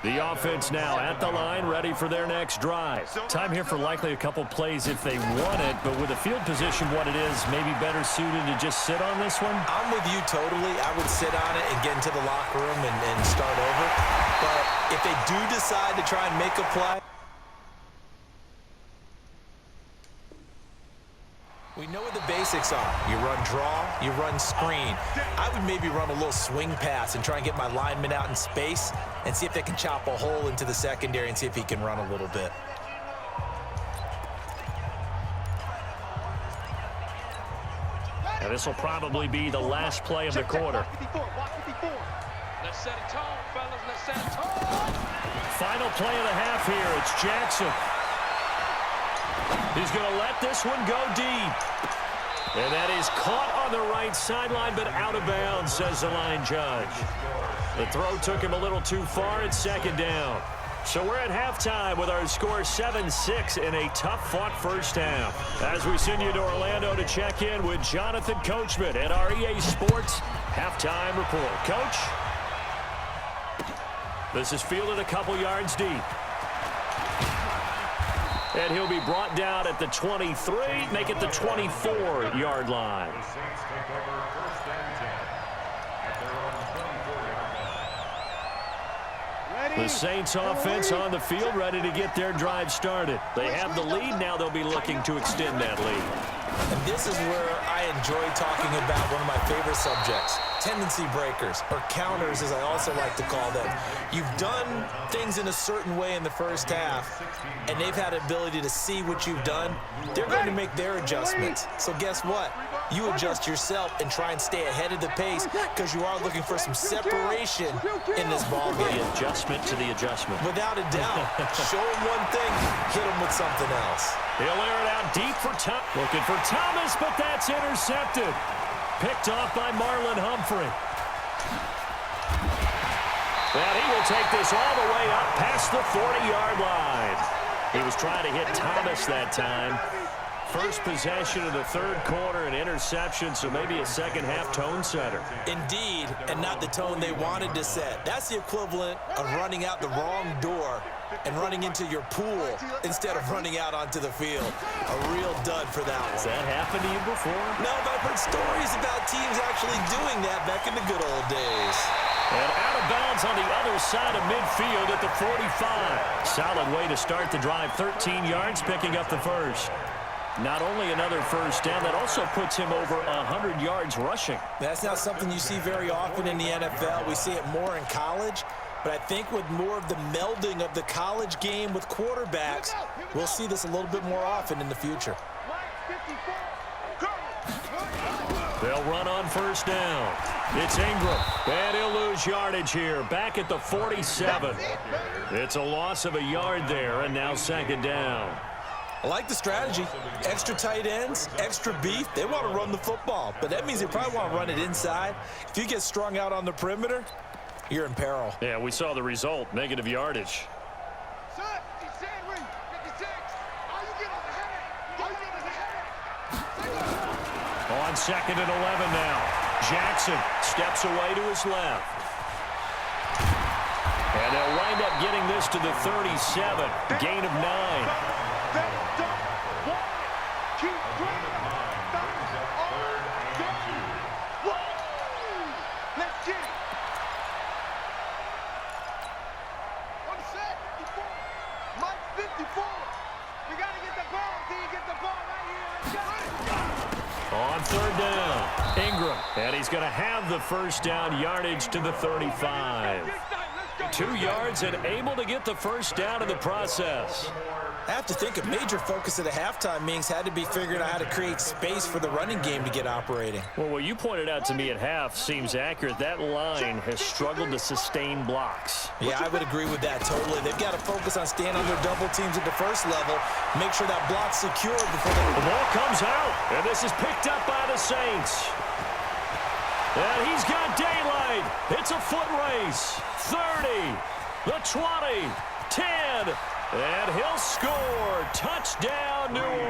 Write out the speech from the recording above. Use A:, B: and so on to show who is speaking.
A: The offense now at the line, ready for their next drive. Time here for likely a couple plays if they want it, but with the field position what it is, maybe better suited to just sit on this one?
B: I'm with you totally. I would sit on it and get into the locker room and start over. But if they do decide to try and make a play, we know what the basics are. You run draw, you run screen. I would maybe run a little swing pass and try and get my lineman out in space and see if they can chop a hole into the secondary and see if he can run a little bit.
A: Now this will probably be the last play of the quarter.
C: Let's set a tone, fellas. Let's set a tone.
A: Final play of the half here. It's Jackson. He's going to let this one go deep. And that is caught on the right sideline, but out of bounds, says the line judge. The throw took him a little too far at second down. So we're at halftime with our score 7-6 in a tough-fought first half. As we send you to Orlando to check in with Jonathan Coachman at our EA Sports Halftime Report. Coach? This is fielded a couple yards deep. And he'll be brought down at the 23, make it the 24-yard line. The Saints offense on the field, ready to get their drive started. They have the lead. Now they'll be looking to extend that lead.
B: And this is where I enjoy talking about one of my favorite subjects, tendency breakers, or counters as I also like to call them. You've done things in a certain way in the first half, and they've had the ability to see what you've done. They're going to make their adjustments. So guess what? You adjust yourself and try and stay ahead of the pace because you are looking for some separation in this ball game.
A: The adjustment to the adjustment.
B: Without a doubt. Show them one thing, hit them with something else.
A: He'll air it out deep for Tom. Looking for Thomas, but that's intercepted. Picked off by Marlon Humphrey. And he will take this all the way up past the 40-yard line. He was trying to hit Thomas that time. First possession of the third quarter, an interception, so maybe a second-half tone setter.
B: Indeed, and not the tone they wanted to set. That's the equivalent of running out the wrong door and running into your pool instead of running out onto the field. A real dud for that one.
A: Has that happened to you before?
B: No, but I've heard stories about teams actually doing that back in the good old days.
A: And out of bounds on the other side of midfield at the 45. Solid way to start the drive, 13 yards, picking up the first. Not only another first down, that also puts him over 100 yards rushing.
B: That's not something you see very often in the NFL. We see it more in college. But I think with more of the melding of the college game with quarterbacks, we'll see this a little bit more often in the future.
A: They'll run on first down. It's Ingram, and he'll lose yardage here. Back at the 47. It's a loss of a yard there, and now second down.
B: I like the strategy. Extra tight ends, extra beef. They want to run the football, but that means they probably want to run it inside. If you get strung out on the perimeter, you're in peril.
A: Yeah, we saw the result, negative yardage. On second and 11 now. Jackson steps away to his left. And they'll wind up getting this to the 37. Gain of 9. On third down, Ingram, and he's going to have the first down, yardage to the 35. 2 yards and able to get the first down in the process.
B: I have to think a major focus of the halftime meetings had to be figuring out how to create space for the running game to get operating.
A: Well, what you pointed out to me at half seems accurate. That line has struggled to sustain blocks.
B: Yeah, I would agree with that totally. They've got to focus on staying on their double teams at the first level, make sure that block's secure before they...
A: The ball comes out, and this is picked up by the Saints. And he's got daylight. It's a foot race. 30, the 20, 10, and he'll score. Touchdown, New Orleans.